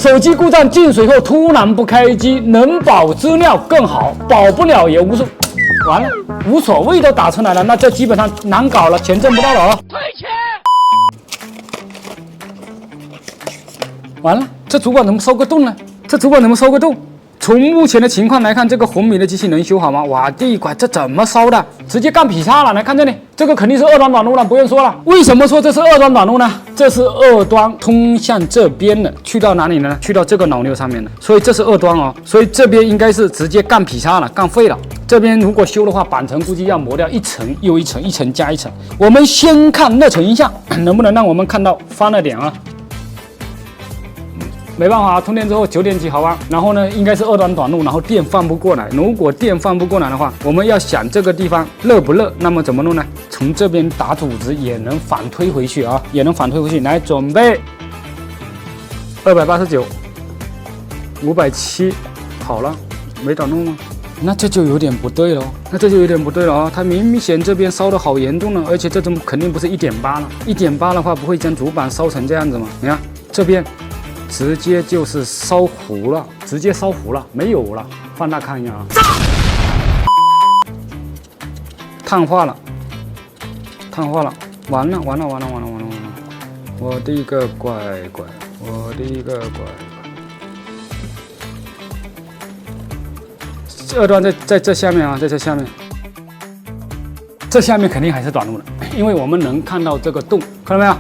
手机故障进水后突然不开机，能保资料更好，保不了也无所完了，无所谓都打出来了，那这基本上难搞了，钱挣不到了哦。退钱！完了，这主板怎么烧个洞呢？这主板怎么烧个洞？从目前的情况来看，这个红米的机器能修好吗？我的乖，这怎么烧的？直接干劈叉了！来看这里，这个肯定是二端短路了，不用说了。为什么说这是二端短路呢？这是二端通向这边的，去到哪里了呢？去到这个脑六上面的，所以这是二端哦。所以这边应该是直接干劈叉了，干废了。这边如果修的话，板层估计要磨掉一层又一层，一层加一层。我们先看热成像下，能不能让我们看到翻了点啊？没办法，通电之后9点几毫安，然后呢，应该是二端短路，然后电放不过来。如果电放不过来的话，我们要想这个地方热不热，那么怎么弄呢？从这边打阻值也能反推回去啊，也能反推回去。来，准备289、570，好了，没短路吗？那这就有点不对了，啊！它明显这边烧的好严重了，而且这种肯定不是1.8了，1.8的话不会将主板烧成这样子嘛？你看这边。直接就是烧糊了，没有了。放大看一下啊，碳化了，完了！我的一个乖乖，二端在这下面啊，在这下面，这下面肯定还是短路的，因为我们能看到这个洞，看到没有？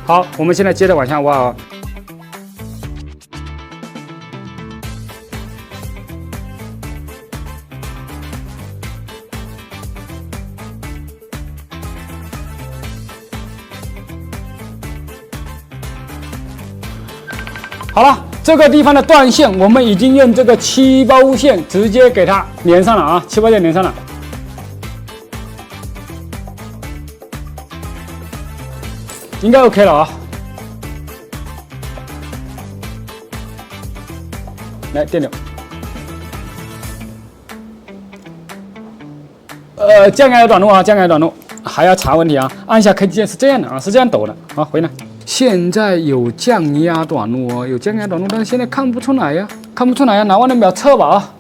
好，我们现在接着往下挖啊。好了，这个地方的断线，我们已经用这个7包线直接给它连上了啊，7包线连上了，应该 OK 了啊。来电流，降压有短路啊，还要查问题啊。按下 K 键是这样的啊，是这样抖的。好，回来。现在有降压短路哦，但是现在看不出来呀，拿完了秒测吧啊。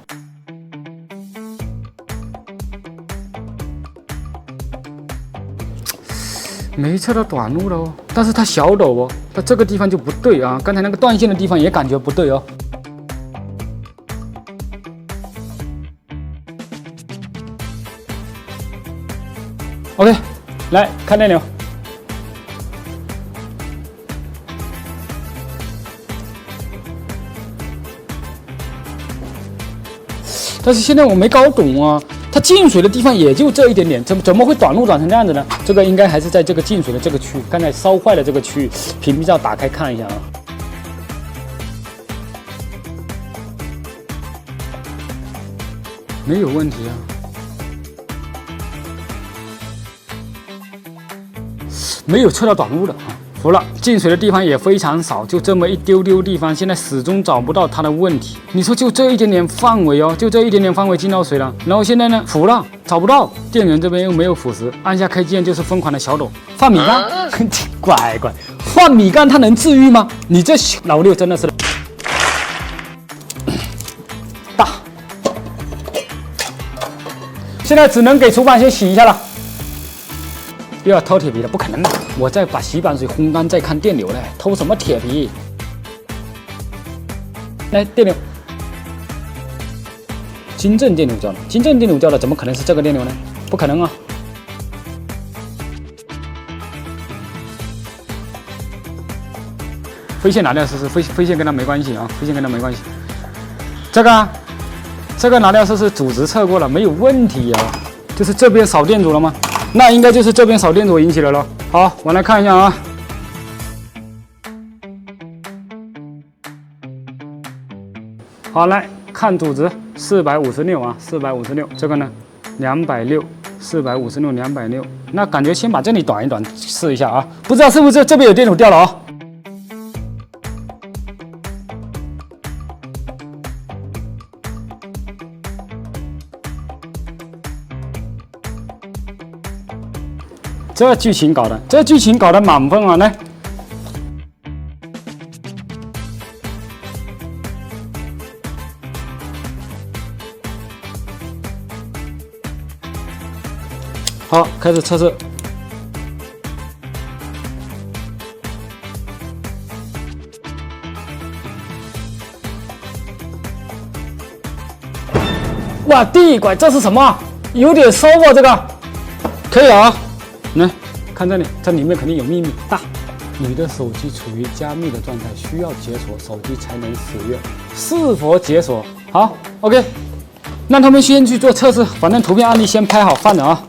没测到短路了哦，但是它小抖哦，它这个地方就不对啊，刚才那个断线的地方也感觉不对哦。OK， 来看电流。但是现在我没搞懂啊，它进水的地方也就这一点点，怎么会短路转成这样子呢？这个应该还是在这个进水的这个区域，刚才烧坏的这个区域，屏蔽罩打开看一下啊。没有问题啊，没有测到短路的啊。服了，进水的地方也非常少，就这么一丢丢地方，现在始终找不到它的问题。你说就这一点点范围哦，进到水了，然后现在呢，服了，找不到，电源这边又没有腐蚀，按下 K 键就是疯狂的小抖。放米缸，乖，放米缸它能治愈吗？你这老六真的是大，现在只能给主板先洗一下了。又要偷铁皮了，不可能的！我再把洗板水烘干，再看电流嘞，偷什么铁皮？来电流，金正电流交了，怎么可能是这个电流呢？不可能啊！飞线拿掉试试，飞线跟它没关系啊，这个拿掉试试，阻值测过了，没有问题啊，就是这边少电阻了吗？那应该就是这边少电阻引起的了。好，我来看一下啊。好，来看阻值456啊，456。这个呢，260，456，260。那感觉先把这里短一短，试一下啊。不知道是不是这边有电阻掉了啊？这剧情搞的满分啊！来，好，开始测试。哇，地拐，这是什么？有点骚啊，这个。可以啊，来看这里，这里面肯定有秘密。大，你的手机处于加密的状态，需要解锁手机才能使用，是否解锁？好 ，OK，让他们先去做测试，反正图片案例先拍好放着啊。